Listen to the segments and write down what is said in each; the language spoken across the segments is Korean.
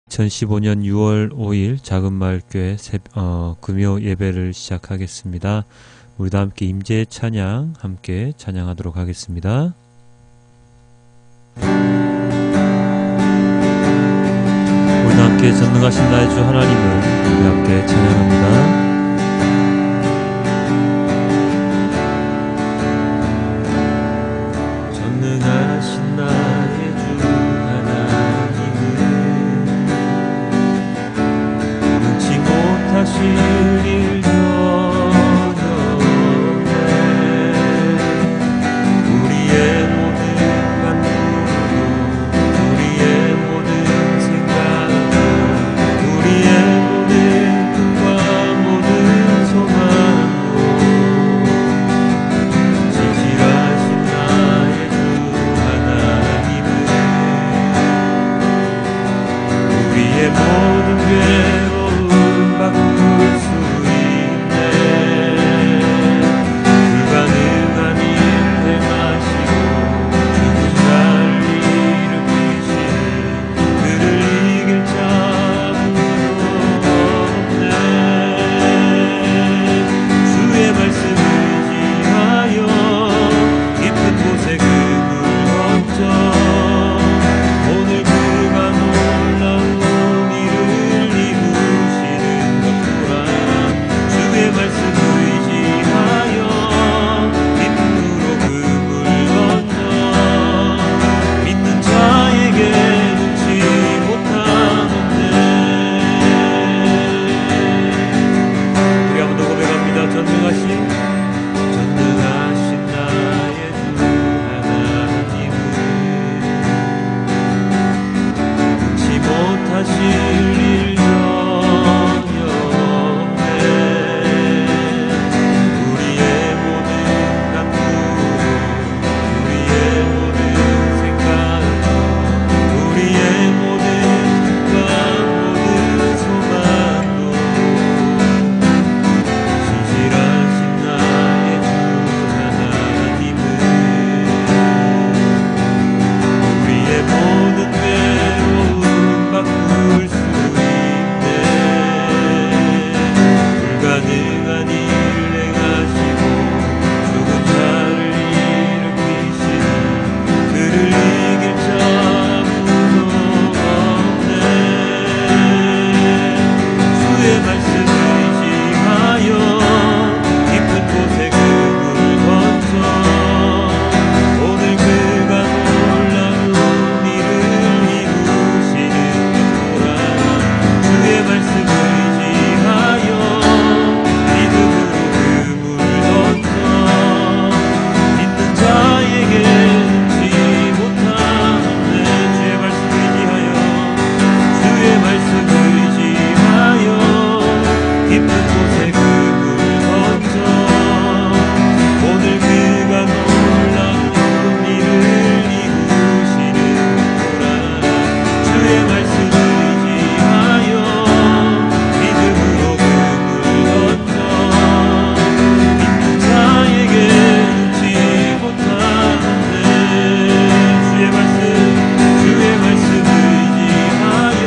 2015년 6월 5일 작은마을교회 금요 예배를 시작하겠습니다. 우리도 함께 임재의 찬양 함께 찬양하도록 하겠습니다. 우리도 함께 전능하신 나의 주 하나님을 우리 함께 찬양합니다. 전능하신 나의 주 못하실 일 전혀 없네. 우리의 모든 간구도 우리의 모든 생각도 우리의 모든 꿈과 모든 소망도 진실하신 나의 주 하나님은 우리의 모든 괴로움 바꿀 수 있네. 불가능한 일 행하시고 죽은 자를 일으키시는 그를 이길 자 아무도 없네. 주의 말씀을 지하여 깊은 곳에 그물 얹어 오늘 그가 놀라운 일을 이루시는 주의 말씀 의지하여 믿음으로 그물 얹어 믿는 자에게 눈치 못한 없네. 우리 한 번 더 고백합니다. 전능하신 나의 주 하나님은 눈치 못하실 일 주의 말씀 의지하여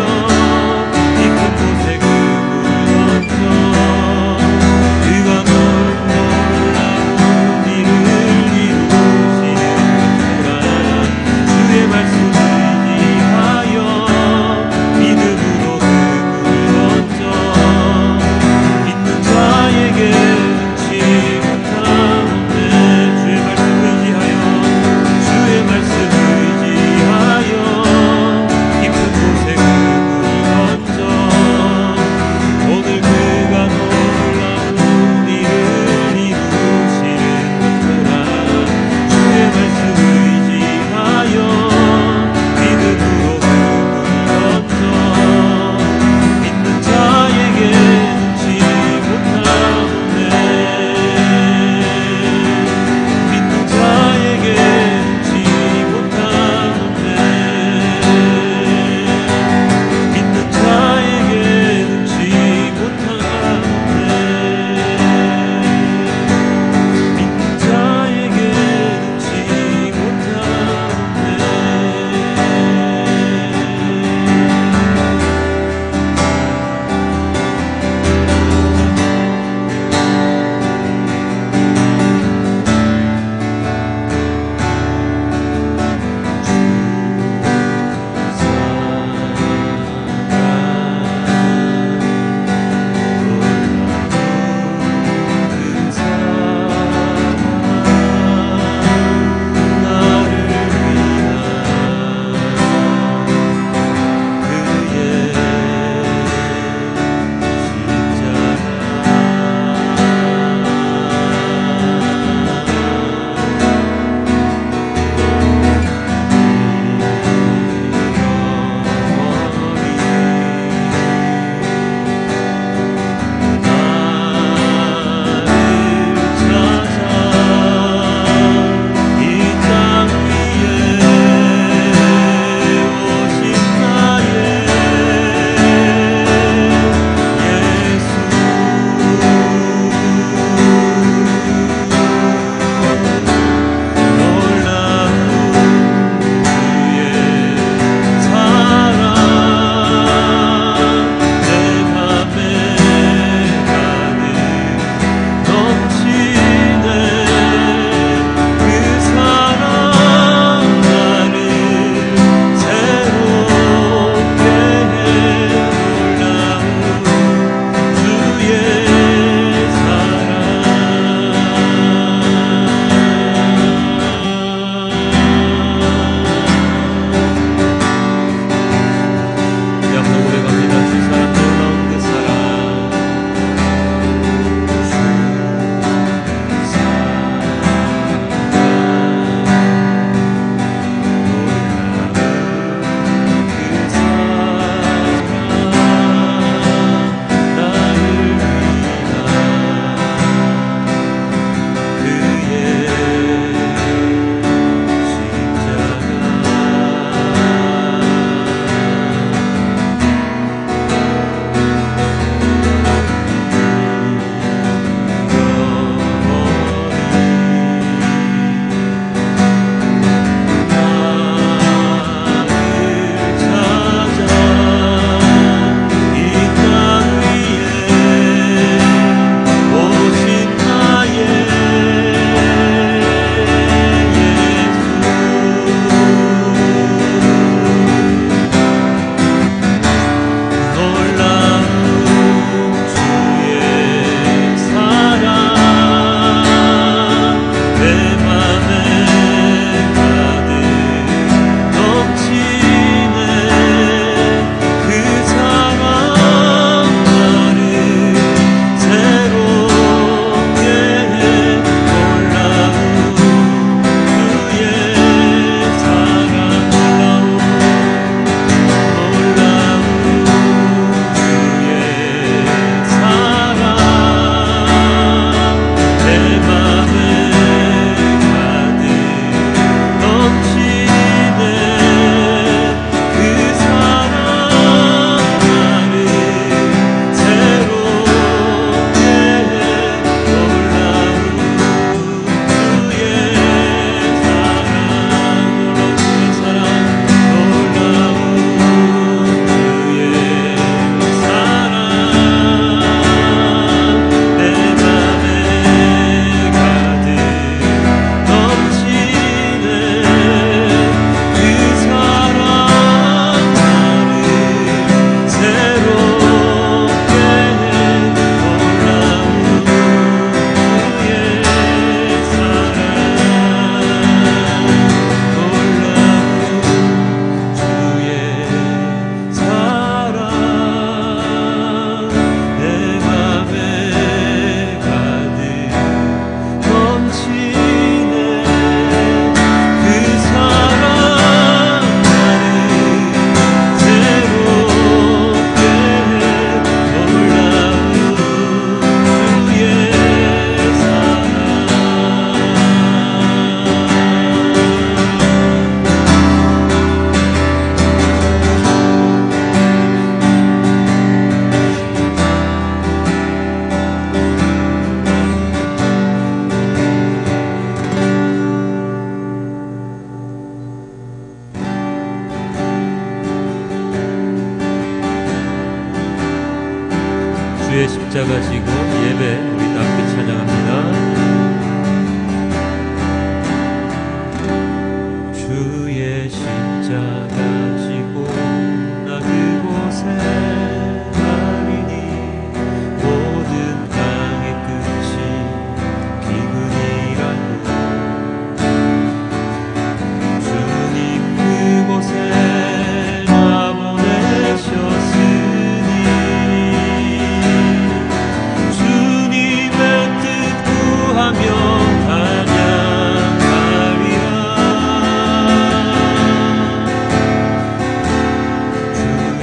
주의 십자가 지고 예배 우리 함께 찬양합니다. 주의 십자가 지고 나 그곳에 가리니 모든 땅의 끝이 기근이라도 주님 그곳에 나 보내셨으니 주님의 뜻 구하며 주의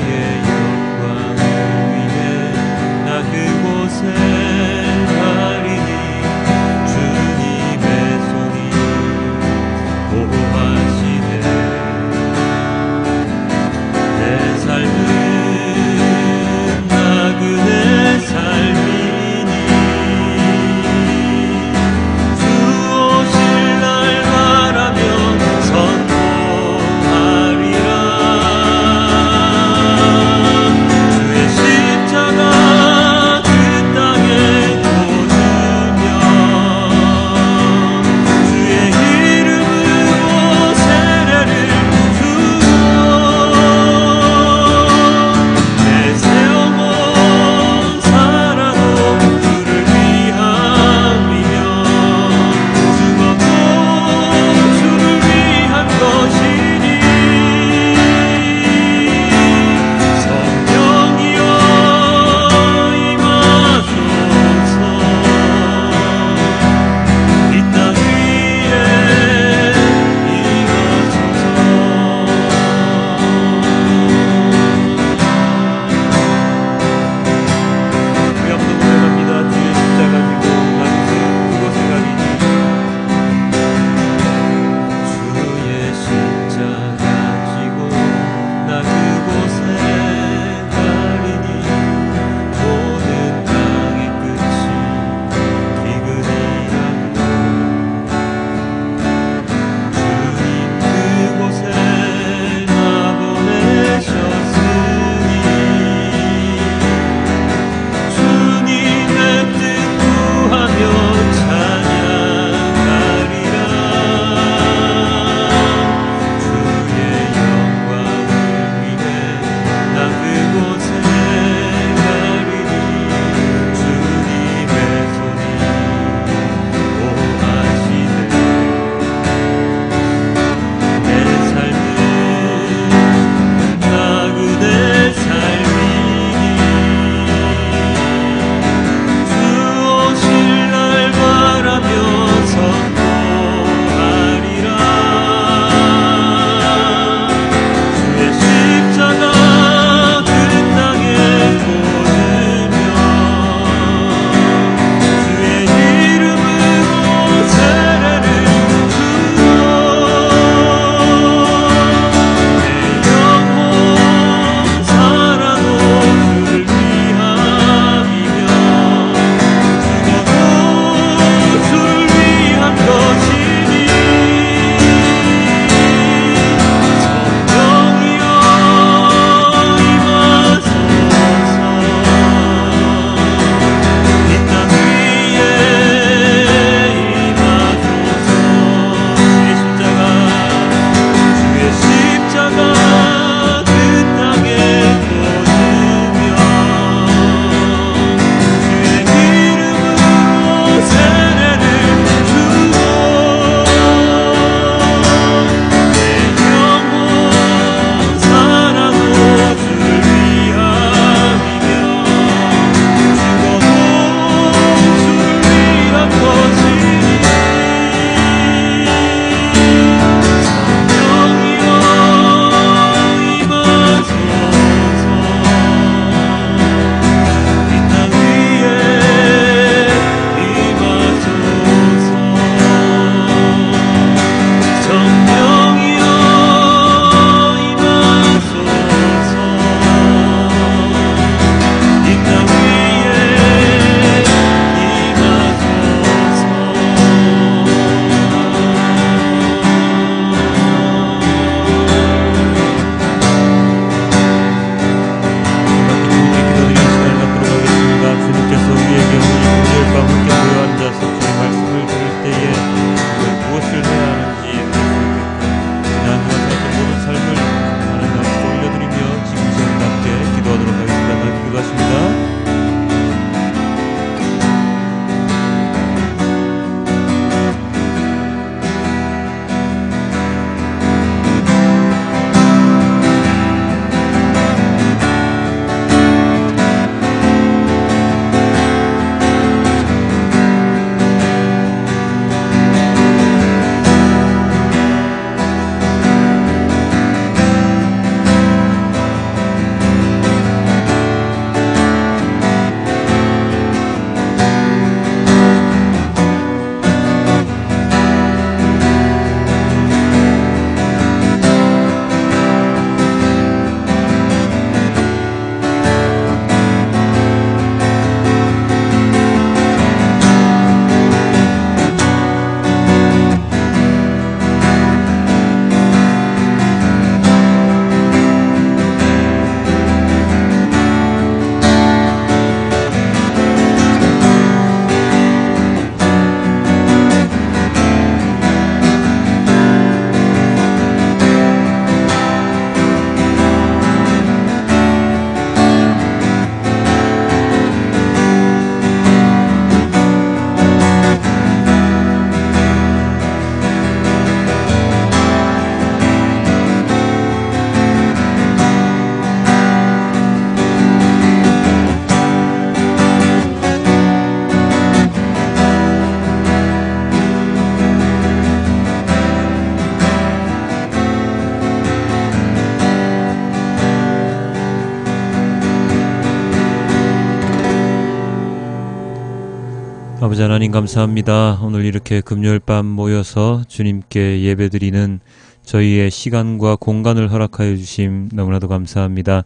아버지 하나님 감사합니다. 오늘 이렇게 금요일 밤 모여서 주님께 예배드리는 저희의 시간과 공간을 허락하여 주심 너무나도 감사합니다.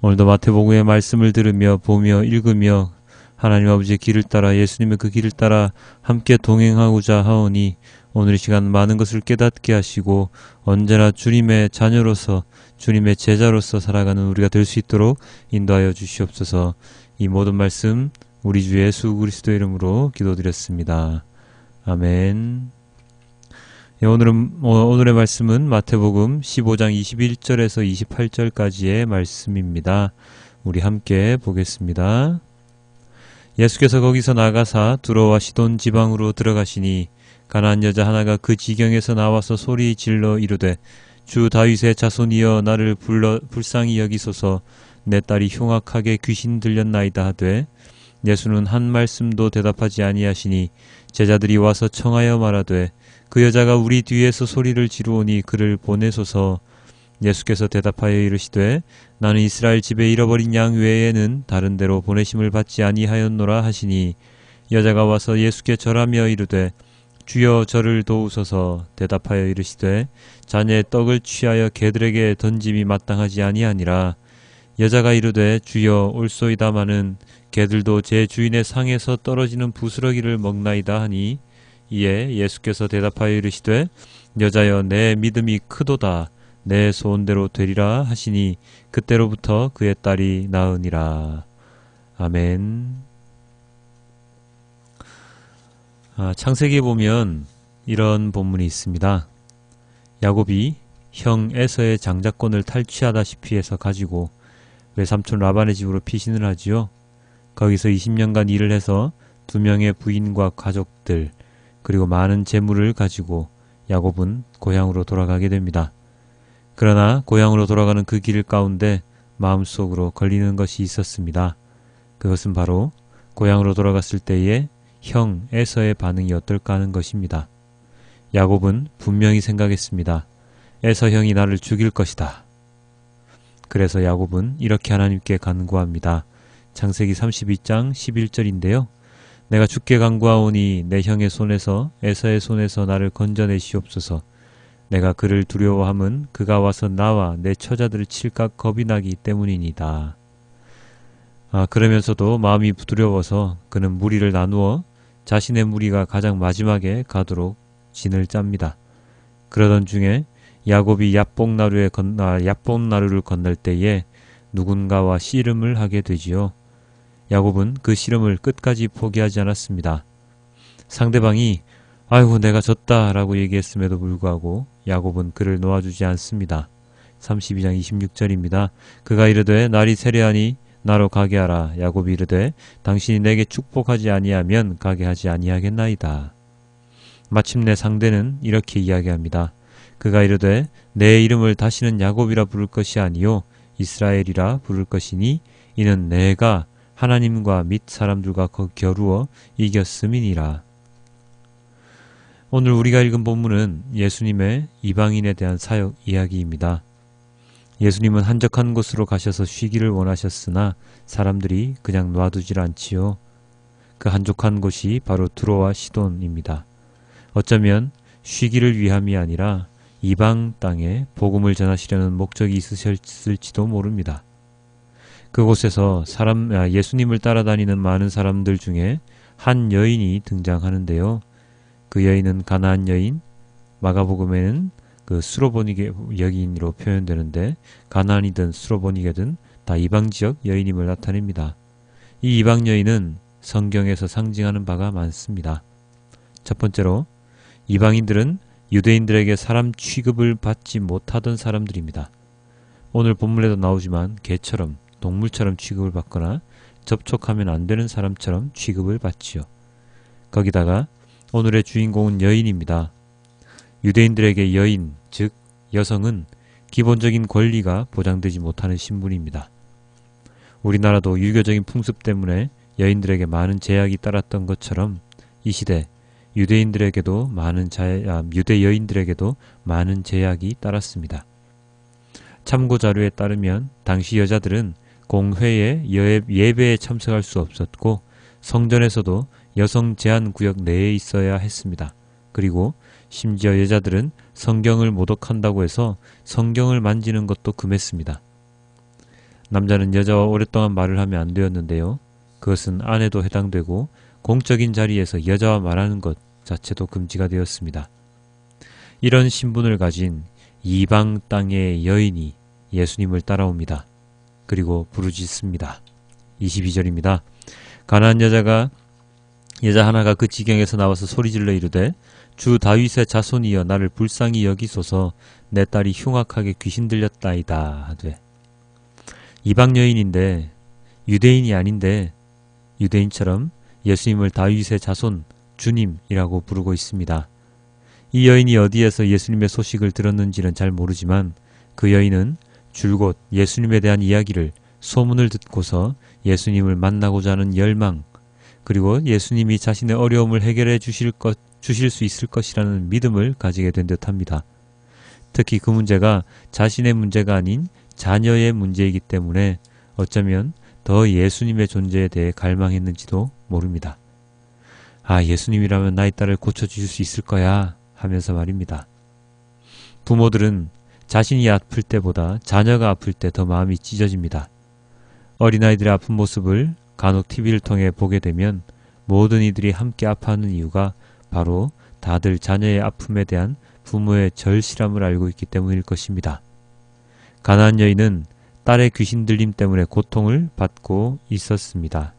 오늘도 마태복음의 말씀을 들으며 보며 읽으며 하나님 아버지의 길을 따라 예수님의 그 길을 따라 함께 동행하고자 하오니 오늘 이 시간 많은 것을 깨닫게 하시고 언제나 주님의 자녀로서 주님의 제자로서 살아가는 우리가 될 수 있도록 인도하여 주시옵소서. 이 모든 말씀 우리 주 예수 그리스도의 이름으로 기도드렸습니다. 아멘. 오늘의 말씀은 마태복음 15장 21절에서 28절까지의 말씀입니다. 우리 함께 보겠습니다. 예수께서 거기서 나가사 두로와 시돈 지방으로 들어가시니 가나안 여자 하나가 그 지경에서 나와서 소리 질러 이르되 주 다윗의 자손이여 나를 불쌍히 여기소서. 내 딸이 흉악하게 귀신 들렸나이다 하되 예수는 한 말씀도 대답하지 아니하시니 제자들이 와서 청하여 말하되 그 여자가 우리 뒤에서 소리를 지르오니 그를 보내소서. 예수께서 대답하여 이르시되 나는 이스라엘 집에 잃어버린 양 외에는 다른 데로 보내심을 받지 아니하였노라 하시니 여자가 와서 예수께 절하며 이르되 주여 저를 도우소서. 대답하여 이르시되 자네의 떡을 취하여 개들에게 던짐이 마땅하지 아니하니라. 여자가 이르되 주여 올소이다마는 개들도 제 주인의 상에서 떨어지는 부스러기를 먹나이다 하니 이에 예수께서 대답하여 이르시되 여자여 내 믿음이 크도다. 내 소원대로 되리라 하시니 그때로부터 그의 딸이 나으니라. 아멘. 창세기에 보면 이런 본문이 있습니다. 야곱이 형 에서의 장자권을 탈취하다시피 해서 가지고 외삼촌 라반의 집으로 피신을 하지요. 거기서 20년간 일을 해서 2명의 부인과 가족들 그리고 많은 재물을 가지고 야곱은 고향으로 돌아가게 됩니다. 그러나 고향으로 돌아가는 그 길 가운데 마음속으로 걸리는 것이 있었습니다. 그것은 바로 고향으로 돌아갔을 때의 형 에서의 반응이 어떨까 하는 것입니다. 야곱은 분명히 생각했습니다. 에서 형이 나를 죽일 것이다. 그래서 야곱은 이렇게 하나님께 간구합니다. 창세기 32장 11절인데요. 내가 주께 간구하오니 내 형의 손에서 에서의 손에서 나를 건져내시옵소서. 내가 그를 두려워함은 그가 와서 나와 내 처자들을 칠까 겁이 나기 때문이니다. 그러면서도 마음이 두려워서 그는 무리를 나누어 자신의 무리가 가장 마지막에 가도록 진을 짭니다. 그러던 중에 야곱이 야복나루를 건널 때에 누군가와 씨름을 하게 되지요. 야곱은 그 씨름을 끝까지 포기하지 않았습니다. 상대방이 아이고 내가 졌다 라고 얘기했음에도 불구하고 야곱은 그를 놓아주지 않습니다. 32장 26절입니다. 그가 이르되 날이 세려하니 나로 가게 하라. 야곱이 이르되 당신이 내게 축복하지 아니하면 가게 하지 아니하겠나이다. 마침내 상대는 이렇게 이야기합니다. 그가 이르되 내 이름을 다시는 야곱이라 부를 것이 아니요 이스라엘이라 부를 것이니 이는 내가 하나님과 및 사람들과 겨루어 이겼음이니라. 오늘 우리가 읽은 본문은 예수님의 이방인에 대한 사역 이야기입니다. 예수님은 한적한 곳으로 가셔서 쉬기를 원하셨으나 사람들이 그냥 놔두질 않지요. 그 한적한 곳이 바로 두로와 시돈입니다. 어쩌면 쉬기를 위함이 아니라 이방 땅에 복음을 전하시려는 목적이 있으셨을지도 모릅니다. 그곳에서 예수님을 따라다니는 많은 사람들 중에 한 여인이 등장하는데요. 그 여인은 가나안 여인, 마가복음에는 그 수로보니게 여인으로 표현되는데 가나안이든 수로보니게든 다 이방 지역 여인임을 나타냅니다. 이 이방 여인은 성경에서 상징하는 바가 많습니다. 첫 번째로 이방인들은 유대인들에게 사람 취급을 받지 못하던 사람들입니다. 오늘 본문에도 나오지만 개처럼 동물처럼 취급을 받거나 접촉하면 안 되는 사람처럼 취급을 받지요. 거기다가 오늘의 주인공은 여인입니다. 유대인들에게 여인, 즉 여성은 기본적인 권리가 보장되지 못하는 신분입니다. 우리나라도 유교적인 풍습 때문에 여인들에게 많은 제약이 따랐던 것처럼 이 시대 유대 여인들에게도 많은 제약이 따랐습니다. 참고 자료에 따르면 당시 여자들은 공회에 예배에 참석할 수 없었고 성전에서도 여성 제한 구역 내에 있어야 했습니다. 그리고 심지어 여자들은 성경을 모독한다고 해서 성경을 만지는 것도 금했습니다. 남자는 여자와 오랫동안 말을 하면 안 되었는데요. 그것은 아내도 해당되고 공적인 자리에서 여자와 말하는 것 자체도 금지가 되었습니다. 이런 신분을 가진 이방 땅의 여인이 예수님을 따라옵니다. 그리고 부르짖습니다. 22절입니다. 가난한 여자 하나가 그 지경에서 나와서 소리질러 이르되 주 다윗의 자손이여 나를 불쌍히 여기소서 내 딸이 흉악하게 귀신 들렸다이다 하되. 이방 여인인데 유대인이 아닌데 유대인처럼 예수님을 다윗의 자손 주님이라고 부르고 있습니다. 이 여인이 어디에서 예수님의 소식을 들었는지는 잘 모르지만 그 여인은 줄곧 예수님에 대한 이야기를 소문을 듣고서 예수님을 만나고자 하는 열망, 그리고 예수님이 자신의 어려움을 해결해 주실 수 있을 것이라는 믿음을 가지게 된 듯합니다. 특히 그 문제가 자신의 문제가 아닌 자녀의 문제이기 때문에 어쩌면 더 예수님의 존재에 대해 갈망했는지도 모릅니다. 아, 예수님이라면 나의 딸을 고쳐주실 수 있을 거야 하면서 말입니다. 부모들은 자신이 아플 때보다 자녀가 아플 때 더 마음이 찢어집니다. 어린아이들의 아픈 모습을 간혹 TV를 통해 보게 되면 모든 이들이 함께 아파하는 이유가 바로 다들 자녀의 아픔에 대한 부모의 절실함을 알고 있기 때문일 것입니다. 가나안 여인은 딸의 귀신 들림 때문에 고통을 받고 있었습니다.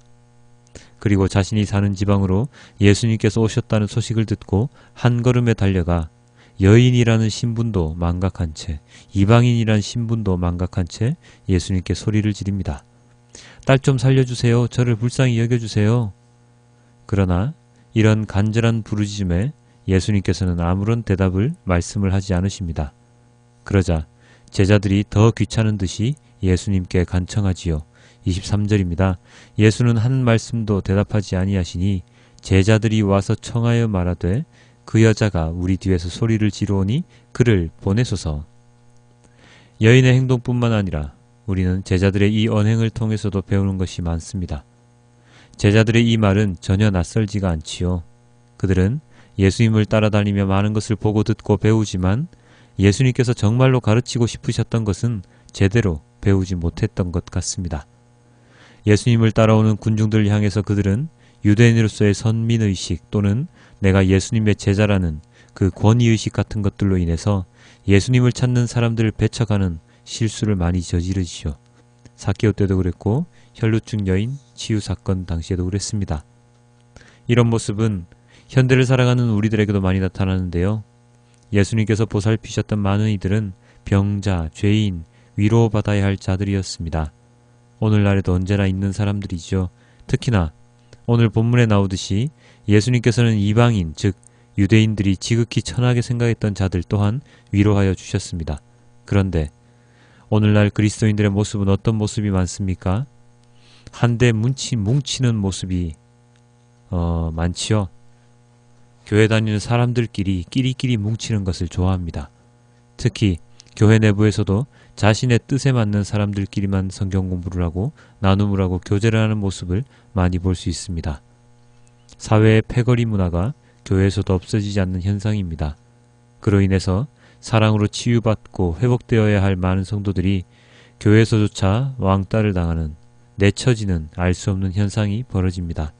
그리고 자신이 사는 지방으로 예수님께서 오셨다는 소식을 듣고 한 걸음에 달려가 여인이라는 신분도 망각한 채, 이방인이라는 신분도 망각한 채 예수님께 소리를 지릅니다. 딸 좀 살려주세요. 저를 불쌍히 여겨주세요. 그러나 이런 간절한 부르짖음에 예수님께서는 아무런 말씀을 하지 않으십니다. 그러자 제자들이 더 귀찮은 듯이 예수님께 간청하지요. 23절입니다. 예수는 한 말씀도 대답하지 아니하시니 제자들이 와서 청하여 말하되 그 여자가 우리 뒤에서 소리를 지르오니 그를 보내소서. 여인의 행동뿐만 아니라 우리는 제자들의 이 언행을 통해서도 배우는 것이 많습니다. 제자들의 이 말은 전혀 낯설지가 않지요. 그들은 예수님을 따라다니며 많은 것을 보고 듣고 배우지만 예수님께서 정말로 가르치고 싶으셨던 것은 제대로 배우지 못했던 것 같습니다. 예수님을 따라오는 군중들을 향해서 그들은 유대인으로서의 선민의식 또는 내가 예수님의 제자라는 그 권위의식 같은 것들로 인해서 예수님을 찾는 사람들을 배척하는 실수를 많이 저지르지요. 사케오 때도 그랬고 혈루증 여인 치유 사건 당시에도 그랬습니다. 이런 모습은 현대를 살아가는 우리들에게도 많이 나타나는데요. 예수님께서 보살피셨던 많은 이들은 병자, 죄인, 위로받아야 할 자들이었습니다. 오늘날에도 언제나 있는 사람들이죠. 특히나 오늘 본문에 나오듯이 예수님께서는 이방인, 즉 유대인들이 지극히 천하게 생각했던 자들 또한 위로하여 주셨습니다. 그런데 오늘날 그리스도인들의 모습은 어떤 모습이 많습니까? 한데 뭉치는 모습이 많지요. 교회 다니는 사람들끼리 끼리끼리 뭉치는 것을 좋아합니다. 특히 교회 내부에서도 자신의 뜻에 맞는 사람들끼리만 성경 공부를 하고 나눔을 하고 교제를 하는 모습을 많이 볼 수 있습니다. 사회의 패거리 문화가 교회에서도 없어지지 않는 현상입니다. 그로 인해서 사랑으로 치유받고 회복되어야 할 많은 성도들이 교회에서조차 왕따를 당하는, 내쳐지는 알 수 없는 현상이 벌어집니다.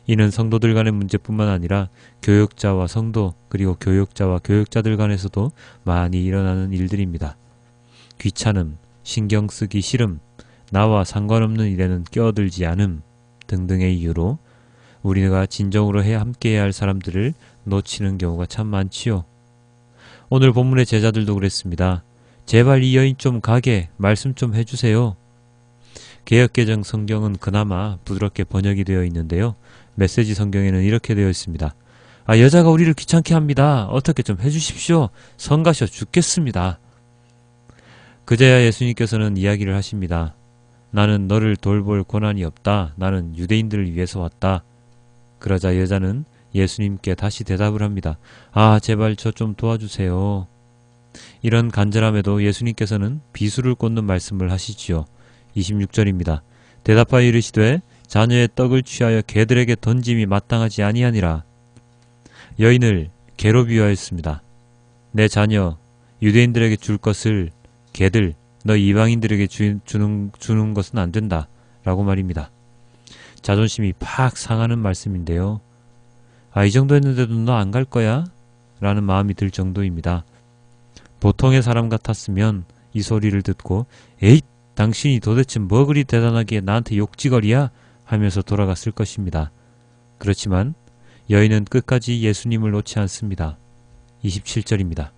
이는 성도들 간의 문제뿐만 아니라 교역자와 성도 그리고 교역자와 교역자들 간에서도 많이 일어나는 일들입니다. 귀찮음, 신경쓰기 싫음, 나와 상관없는 일에는 끼어들지 않음 등등의 이유로 우리가 진정으로 함께해야 할 사람들을 놓치는 경우가 참 많지요. 오늘 본문의 제자들도 그랬습니다. 제발 이 여인 좀 가게 말씀 좀 해주세요. 개역개정 성경은 그나마 부드럽게 번역이 되어 있는데요. 메시지 성경에는 이렇게 되어 있습니다. 아, 여자가 우리를 귀찮게 합니다. 어떻게 좀 해주십시오. 성가셔 죽겠습니다. 그제야 예수님께서는 이야기를 하십니다. 나는 너를 돌볼 권한이 없다. 나는 유대인들을 위해서 왔다. 그러자 여자는 예수님께 다시 대답을 합니다. 아, 제발 저 좀 도와주세요. 이런 간절함에도 예수님께서는 비수를 꽂는 말씀을 하시지요. 26절입니다. 대답하여 이르시되 자녀의 떡을 취하여 개들에게 던짐이 마땅하지 아니하니라. 여인을 개로 비유하였습니다. 내 자녀 유대인들에게 줄 것을 개들 너 이방인들에게 주는 것은 안 된다 라고 말입니다. 자존심이 팍 상하는 말씀인데요. 이 정도 했는데도 너 안 갈 거야? 라는 마음이 들 정도입니다. 보통의 사람 같았으면 이 소리를 듣고 에잇 당신이 도대체 뭐 그리 대단하게 나한테 욕지거리야? 하면서 돌아갔을 것입니다. 그렇지만 여인은 끝까지 예수님을 놓지 않습니다. 27절입니다.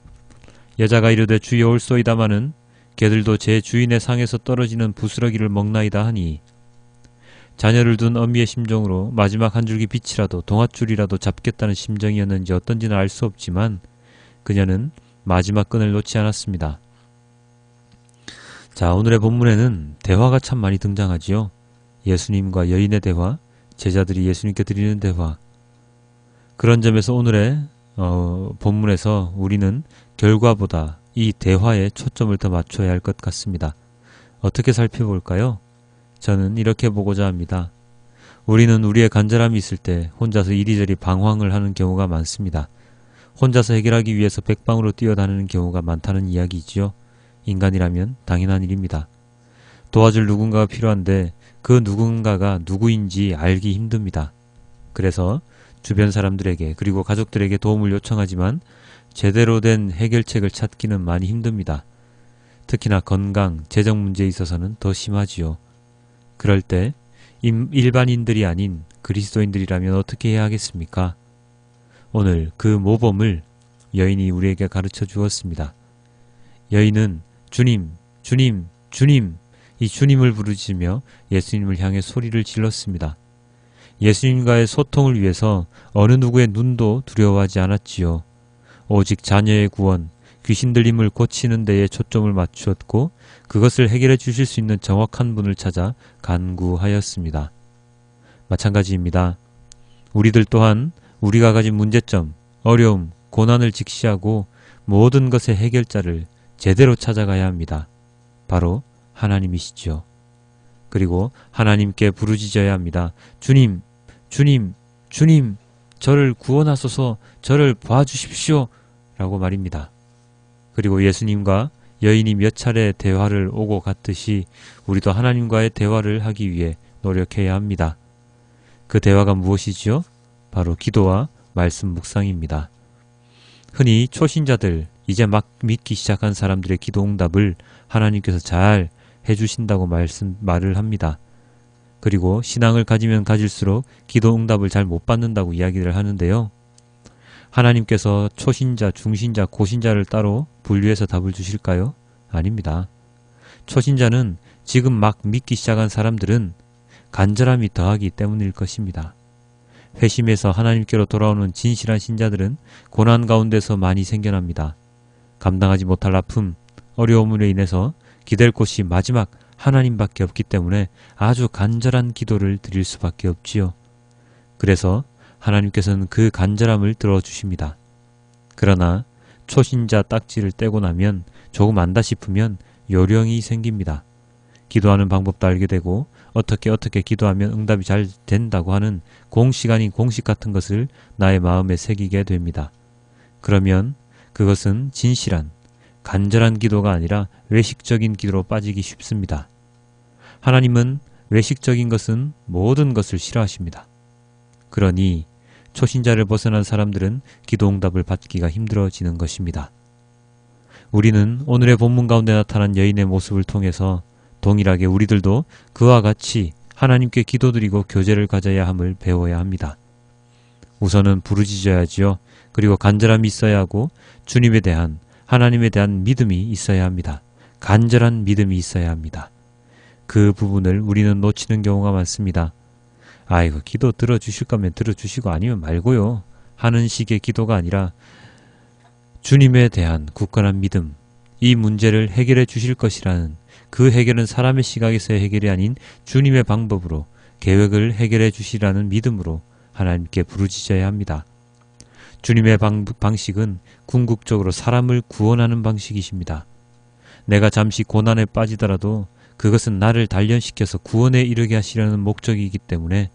여자가 이르되 주여 올소이다마는 개들도 제 주인의 상에서 떨어지는 부스러기를 먹나이다 하니 자녀를 둔 어미의 심정으로 마지막 한 줄기 빛이라도 동아줄이라도 잡겠다는 심정이었는지 어떤지는 알 수 없지만 그녀는 마지막 끈을 놓지 않았습니다. 자, 오늘의 본문에는 대화가 참 많이 등장하지요. 예수님과 여인의 대화, 제자들이 예수님께 드리는 대화. 그런 점에서 오늘의 본문에서 우리는 결과보다 이 대화에 초점을 더 맞춰야 할 것 같습니다. 어떻게 살펴볼까요? 저는 이렇게 보고자 합니다. 우리는 우리의 간절함이 있을 때 혼자서 이리저리 방황을 하는 경우가 많습니다. 혼자서 해결하기 위해서 백방으로 뛰어다니는 경우가 많다는 이야기이지요. 인간이라면 당연한 일입니다. 도와줄 누군가가 필요한데 그 누군가가 누구인지 알기 힘듭니다. 그래서 주변 사람들에게 그리고 가족들에게 도움을 요청하지만 제대로 된 해결책을 찾기는 많이 힘듭니다. 특히나 건강, 재정 문제에 있어서는 더 심하지요. 그럴 때 일반인들이 아닌 그리스도인들이라면 어떻게 해야 하겠습니까? 오늘 그 모범을 여인이 우리에게 가르쳐 주었습니다. 여인은 주님, 주님, 주님 이 주님을 부르짖으며 예수님을 향해 소리를 질렀습니다. 예수님과의 소통을 위해서 어느 누구의 눈도 두려워하지 않았지요. 오직 자녀의 구원, 귀신 들림을 고치는 데에 초점을 맞추었고 그것을 해결해 주실 수 있는 정확한 분을 찾아 간구하였습니다. 마찬가지입니다. 우리들 또한 우리가 가진 문제점, 어려움, 고난을 직시하고 모든 것의 해결자를 제대로 찾아가야 합니다. 바로 하나님이시죠. 그리고 하나님께 부르짖어야 합니다. 주님, 주님, 주님, 저를 구원하소서, 저를 봐주십시오 라고 말입니다. 그리고 예수님과 여인이 몇 차례 대화를 오고 갔듯이 우리도 하나님과의 대화를 하기 위해 노력해야 합니다. 그 대화가 무엇이지요? 바로 기도와 말씀 묵상입니다. 흔히 초신자들, 이제 막 믿기 시작한 사람들의 기도 응답을 하나님께서 잘 해주신다고 말을 합니다. 그리고 신앙을 가지면 가질수록 기도 응답을 잘 못 받는다고 이야기를 하는데요. 하나님께서 초신자, 중신자, 고신자를 따로 분류해서 답을 주실까요? 아닙니다. 초신자는 지금 막 믿기 시작한 사람들은 간절함이 더하기 때문일 것입니다. 회심해서 하나님께로 돌아오는 진실한 신자들은 고난 가운데서 많이 생겨납니다. 감당하지 못할 아픔, 어려움으로 인해서 기댈 곳이 마지막 하나님밖에 없기 때문에 아주 간절한 기도를 드릴 수밖에 없지요. 그래서 하나님께서는 그 간절함을 들어주십니다. 그러나 초신자 딱지를 떼고 나면 조금 안다 싶으면 요령이 생깁니다. 기도하는 방법도 알게 되고 어떻게 기도하면 응답이 잘 된다고 하는 공식 아닌 공식 같은 것을 나의 마음에 새기게 됩니다. 그러면 그것은 진실한 간절한 기도가 아니라 외식적인 기도로 빠지기 쉽습니다. 하나님은 외식적인 것은 모든 것을 싫어하십니다. 그러니 초신자를 벗어난 사람들은 기도 응답을 받기가 힘들어지는 것입니다. 우리는 오늘의 본문 가운데 나타난 여인의 모습을 통해서 동일하게 우리들도 그와 같이 하나님께 기도드리고 교제를 가져야 함을 배워야 합니다. 우선은 부르짖어야지요. 그리고 간절함이 있어야 하고 주님에 대한 하나님에 대한 믿음이 있어야 합니다. 간절한 믿음이 있어야 합니다. 그 부분을 우리는 놓치는 경우가 많습니다. 아이고 기도 들어주실 거면 들어주시고 아니면 말고요 하는 식의 기도가 아니라 주님에 대한 굳건한 믿음, 이 문제를 해결해 주실 것이라는 그 해결은 사람의 시각에서의 해결이 아닌 주님의 방법으로 계획을 해결해 주시라는 믿음으로 하나님께 부르짖어야 합니다. 주님의 방식은 궁극적으로 사람을 구원하는 방식이십니다. 내가 잠시 고난에 빠지더라도 그것은 나를 단련시켜서 구원에 이르게 하시려는 목적이기 때문에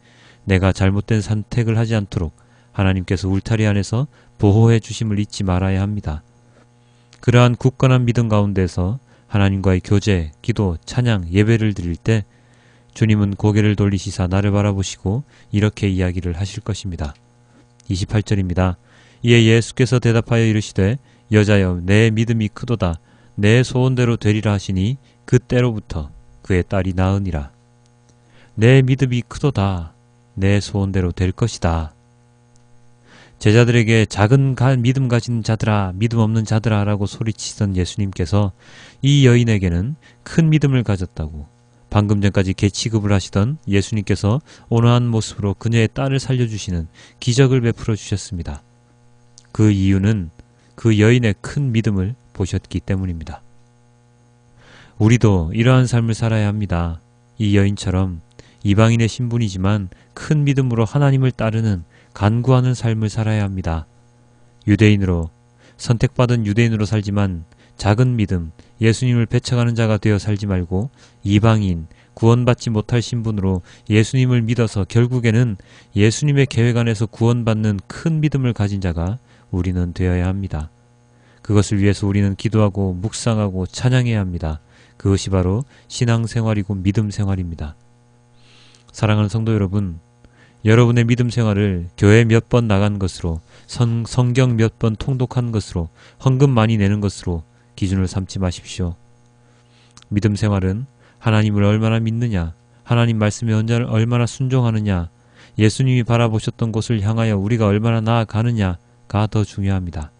내가 잘못된 선택을 하지 않도록 하나님께서 울타리 안에서 보호해 주심을 잊지 말아야 합니다. 그러한 굳건한 믿음 가운데서 하나님과의 교제, 기도, 찬양, 예배를 드릴 때 주님은 고개를 돌리시사 나를 바라보시고 이렇게 이야기를 하실 것입니다. 28절입니다. 이에 예수께서 대답하여 이르시되 여자여 내 믿음이 크도다. 내 소원대로 되리라 하시니 그때로부터 그의 딸이 나으니라. 내 믿음이 크도다. 내 소원대로 될 것이다. 제자들에게 작은 믿음 가진 자들아, 믿음 없는 자들아 라고 소리치던 예수님께서 이 여인에게는 큰 믿음을 가졌다고, 방금 전까지 개 취급을 하시던 예수님께서 온화한 모습으로 그녀의 딸을 살려주시는 기적을 베풀어 주셨습니다. 그 이유는 그 여인의 큰 믿음을 보셨기 때문입니다. 우리도 이러한 삶을 살아야 합니다. 이 여인처럼 이방인의 신분이지만 큰 믿음으로 하나님을 따르는 간구하는 삶을 살아야 합니다. 유대인으로, 선택받은 유대인으로 살지만 작은 믿음, 예수님을 배척하는 자가 되어 살지 말고 이방인, 구원받지 못할 신분으로 예수님을 믿어서 결국에는 예수님의 계획 안에서 구원받는 큰 믿음을 가진 자가 우리는 되어야 합니다. 그것을 위해서 우리는 기도하고 묵상하고 찬양해야 합니다. 그것이 바로 신앙생활이고 믿음생활입니다. 사랑하는 성도 여러분, 여러분의 믿음 생활을 교회 몇 번 나간 것으로, 성경 몇 번 통독한 것으로, 헌금 많이 내는 것으로 기준을 삼지 마십시오. 믿음 생활은 하나님을 얼마나 믿느냐, 하나님 말씀에 얼마나 순종하느냐, 예수님이 바라보셨던 곳을 향하여 우리가 얼마나 나아가느냐가 더 중요합니다.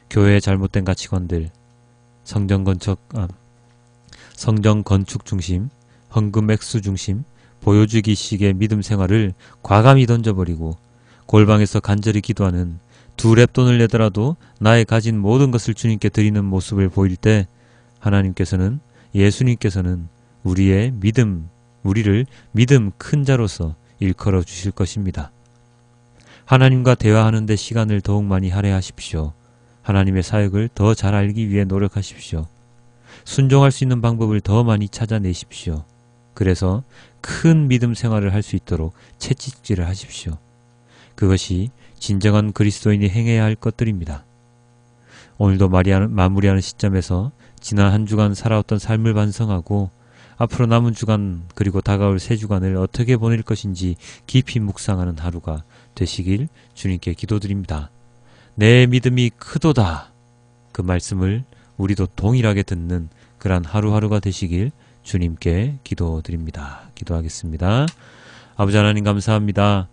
교회의 잘못된 가치관들, 성전 건축 중심, 헌금 액수 중심, 보여주기식의 믿음 생활을 과감히 던져버리고 골방에서 간절히 기도하는, 두 랩돈을 내더라도 나의 가진 모든 것을 주님께 드리는 모습을 보일 때 하나님께서는, 예수님께서는 우리를 믿음 큰 자로서 일컬어 주실 것입니다. 하나님과 대화하는 데 시간을 더욱 많이 할애하십시오. 하나님의 사역을 더 잘 알기 위해 노력하십시오. 순종할 수 있는 방법을 더 많이 찾아내십시오. 그래서 큰 믿음 생활을 할 수 있도록 채찍질을 하십시오. 그것이 진정한 그리스도인이 행해야 할 것들입니다. 오늘도 마무리하는 시점에서 지난 한 주간 살아왔던 삶을 반성하고 앞으로 남은 주간 그리고 다가올 새 주간을 어떻게 보낼 것인지 깊이 묵상하는 하루가 되시길 주님께 기도드립니다. 내 믿음이 크도다. 그 말씀을 우리도 동일하게 듣는 그러한 하루하루가 되시길 주님께 기도드립니다. 기도하겠습니다. 아버지 하나님 감사합니다.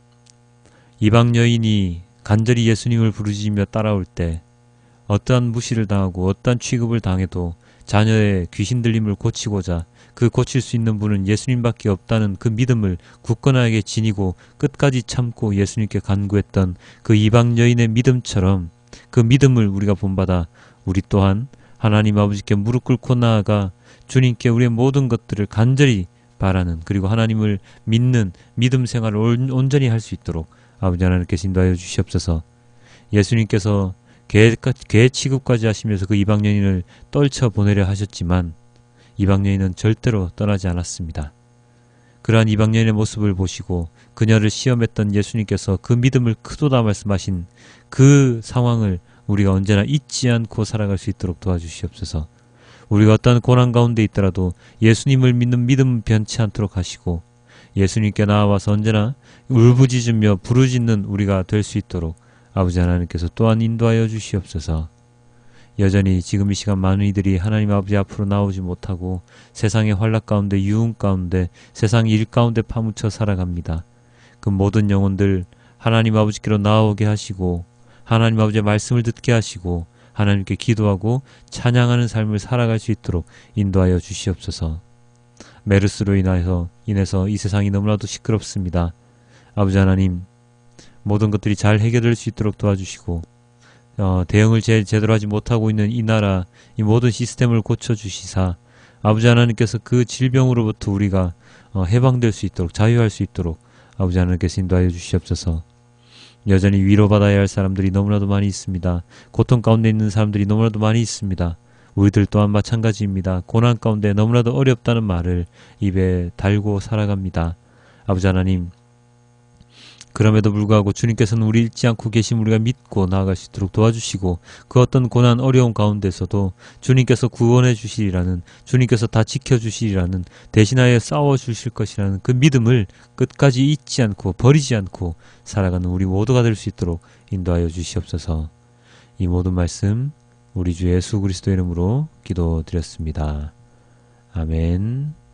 이방 여인이 간절히 예수님을 부르짖으며 따라올 때 어떠한 무시를 당하고 어떠한 취급을 당해도 자녀의 귀신 들림을 고치고자 그 고칠 수 있는 분은 예수님밖에 없다는 그 믿음을 굳건하게 지니고 끝까지 참고 예수님께 간구했던 그 이방 여인의 믿음처럼 그 믿음을 우리가 본받아 우리 또한 하나님 아버지께 무릎 꿇고 나아가 주님께 우리의 모든 것들을 간절히 바라는, 그리고 하나님을 믿는 믿음 생활을 온전히 할 수 있도록 아버지 하나님께서 인도하여 주시옵소서. 예수님께서 개 취급까지 하시면서 그 이방 여인을 떨쳐보내려 하셨지만 이방 여인은 절대로 떠나지 않았습니다. 그러한 이방 여인의 모습을 보시고 그녀를 시험했던 예수님께서 그 믿음을 크도다 말씀하신 그 상황을 우리가 언제나 잊지 않고 살아갈 수 있도록 도와주시옵소서. 우리가 어떤 고난 가운데 있더라도 예수님을 믿는 믿음 변치 않도록 하시고 예수님께 나와서 언제나 울부짖으며 부르짖는 우리가 될 수 있도록 아버지 하나님께서 또한 인도하여 주시옵소서. 여전히 지금 이 시간 많은 이들이 하나님 아버지 앞으로 나오지 못하고 세상의 환락 가운데, 유흥 가운데, 세상 일 가운데 파묻혀 살아갑니다. 그 모든 영혼들 하나님 아버지께로 나오게 하시고 하나님 아버지의 말씀을 듣게 하시고 하나님께 기도하고 찬양하는 삶을 살아갈 수 있도록 인도하여 주시옵소서. 메르스로 인해서 이 세상이 너무나도 시끄럽습니다. 아버지 하나님, 모든 것들이 잘 해결될 수 있도록 도와주시고 대응을 제대로 하지 못하고 있는 이 나라, 이 모든 시스템을 고쳐주시사 아버지 하나님께서 그 질병으로부터 우리가 해방될 수 있도록, 자유할 수 있도록 아버지 하나님께서 인도하여 주시옵소서. 여전히 위로받아야 할 사람들이 너무나도 많이 있습니다. 고통 가운데 있는 사람들이 너무나도 많이 있습니다. 우리들 또한 마찬가지입니다. 고난 가운데 너무나도 어렵다는 말을 입에 달고 살아갑니다. 아버지 하나님, 그럼에도 불구하고 주님께서는 우리 잃지 않고 계심 우리가 믿고 나아갈 수 있도록 도와주시고 그 어떤 고난 어려운 가운데서도 주님께서 구원해 주시리라는, 주님께서 다 지켜주시리라는, 대신하여 싸워주실 것이라는 그 믿음을 끝까지 잊지 않고 버리지 않고 살아가는 우리 모두가 될 수 있도록 인도하여 주시옵소서. 이 모든 말씀 우리 주 예수 그리스도 이름으로 기도드렸습니다. 아멘.